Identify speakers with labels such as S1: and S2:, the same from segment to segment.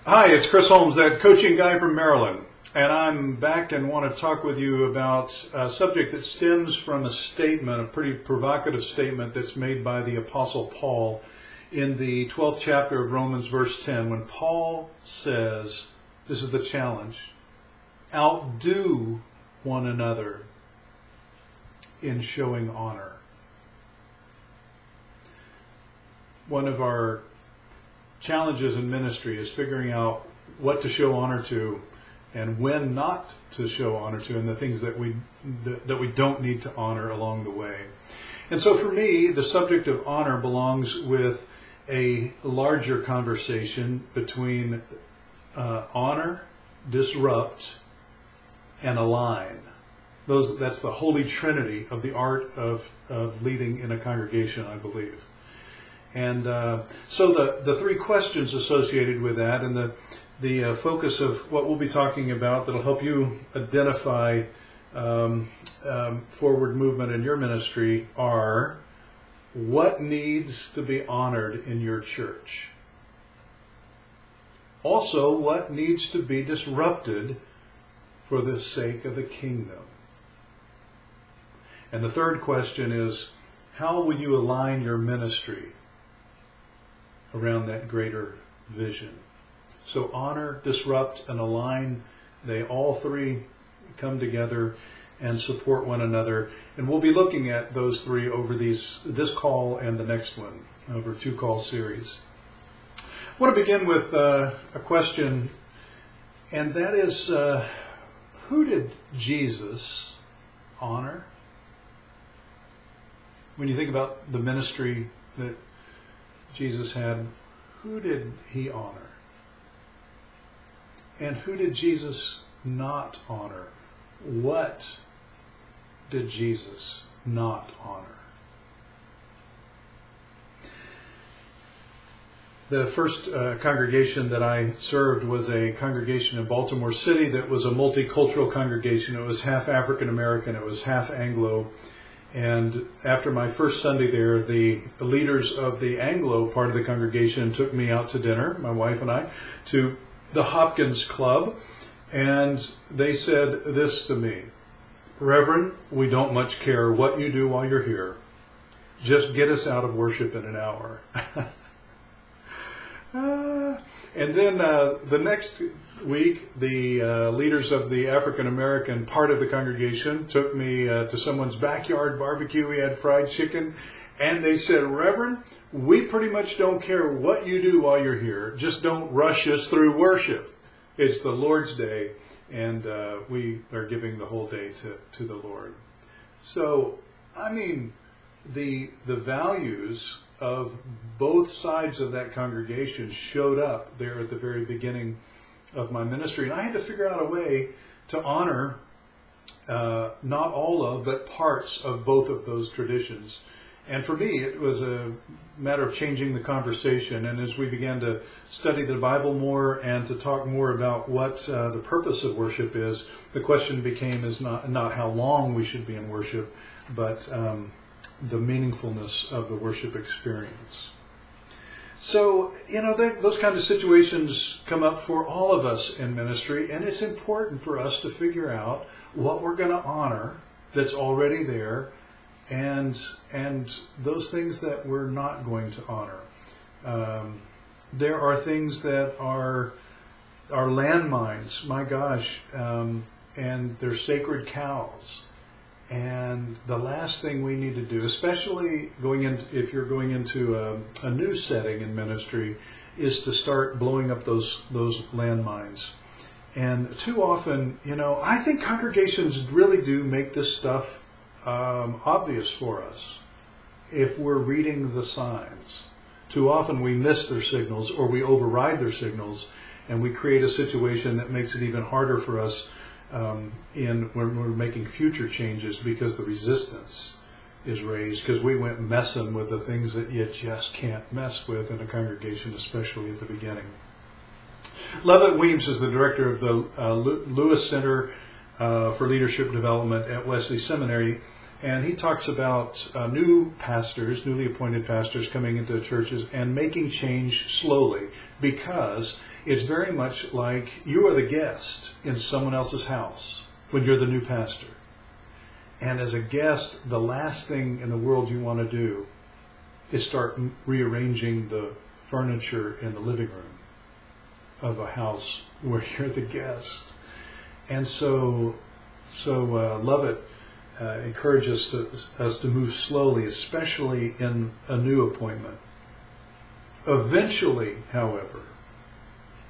S1: Hi, it's Chris Holmes, that coaching guy from Maryland, and I'm back and want to talk with you about a subject that stems from a statement, a pretty provocative statement that's made by the Apostle Paul in the 12th chapter of Romans, verse 10, when Paul says, this is the challenge, outdo one another in showing honor. One of our challenges in ministry is figuring out what to show honor to and when not to show honor to, and the things that we don't need to honor along the way. And so for me, the subject of honor belongs with a larger conversation between honor, disrupt, and align. That's the holy trinity of the art of leading in a congregation, I believe. And so the three questions associated with that, and the focus of what we'll be talking about that'll help you identify forward movement in your ministry are: what needs to be honored in your church? Also, what needs to be disrupted for the sake of the kingdom? And the third question is, how will you align your ministry around that greater vision? So honor, disrupt, and align, they all three come together and support one another. And we'll be looking at those three over this call and the next one, over 2-call series. I want to begin with a question, and that is, who did Jesus honor? When you think about the ministry that Jesus had, who did he honor? And who did Jesus not honor? What did Jesus not honor? The first congregation that I served was a congregation in Baltimore City that was a multicultural congregation. It was half African American, it was half Anglo. And after my first Sunday there, the leaders of the Anglo part of the congregation took me out to dinner, my wife and I, to the Hopkins Club. And they said this to me: Reverend, we don't much care what you do while you're here. Just get us out of worship in an hour. And then the next week, the leaders of the African American part of the congregation took me to someone's backyard barbecue. We had fried chicken, and they said, Reverend, we pretty much don't care what you do while you're here. Just don't rush us through worship. It's the Lord's Day, and we are giving the whole day to the Lord. So, I mean, the values of both sides of that congregation showed up there at the very beginning of my ministry. And I had to figure out a way to honor not all of, but parts of both of those traditions. And for me, it was a matter of changing the conversation. And as we began to study the Bible more and to talk more about what the purpose of worship is, the question became is not how long we should be in worship, but the meaningfulness of the worship experience. So, those kinds of situations come up for all of us in ministry, and it's important for us to figure out what we're going to honor that's already there, and those things that we're not going to honor. There are things that are landmines, my gosh, and they're sacred cows. And the last thing we need to do, especially if you're going into a new setting in ministry, is to start blowing up those landmines. And too often, I think congregations really do make this stuff obvious for us if we're reading the signs. Too often we miss their signals, or we override their signals, and we create a situation that makes it even harder for us when we're making future changes, because the resistance is raised, because we went messing with the things that you just can't mess with in a congregation, especially at the beginning. Levitt Weems is the director of the Lewis Center for Leadership Development at Wesley Seminary, And he talks about new pastors, newly appointed pastors coming into churches and making change slowly, because it's very much like you are the guest in someone else's house when you're the new pastor. And as a guest, the last thing in the world you want to do is start rearranging the furniture in the living room of a house where you're the guest. And so Lovett encourages us to move slowly, especially in a new appointment. Eventually, however,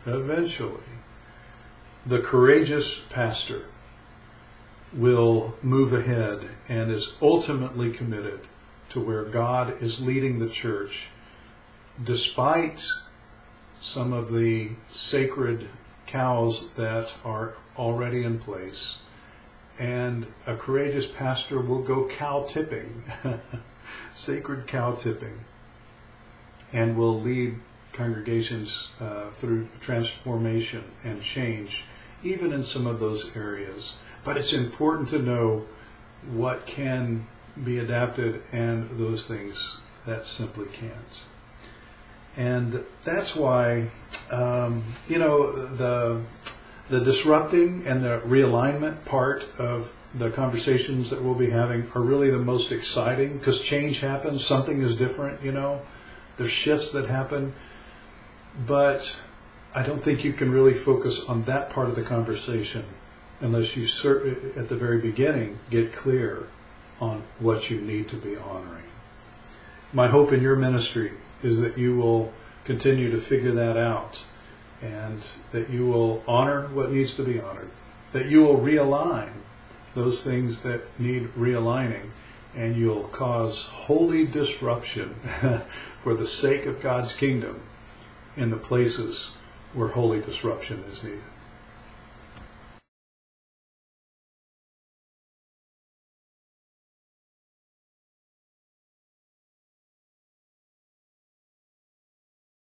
S1: the courageous pastor will move ahead and is ultimately committed to where God is leading the church, despite some of the sacred cows that are already in place. And a courageous pastor will go cow tipping, sacred cow tipping, and will lead congregations through transformation and change, even in some of those areas. But it's important to know what can be adapted and those things that simply can't. And that's why, the disrupting and the realignment part of the conversations that we'll be having are really the most exciting, because change happens, something is different, there's shifts that happen. But I don't think you can really focus on that part of the conversation unless you, at the very beginning, get clear on what you need to be honoring. My hope in your ministry is that you will continue to figure that out, and that you will honor what needs to be honored, that you will realign those things that need realigning, and you'll cause holy disruption for the sake of God's kingdom in the places where holy disruption is needed.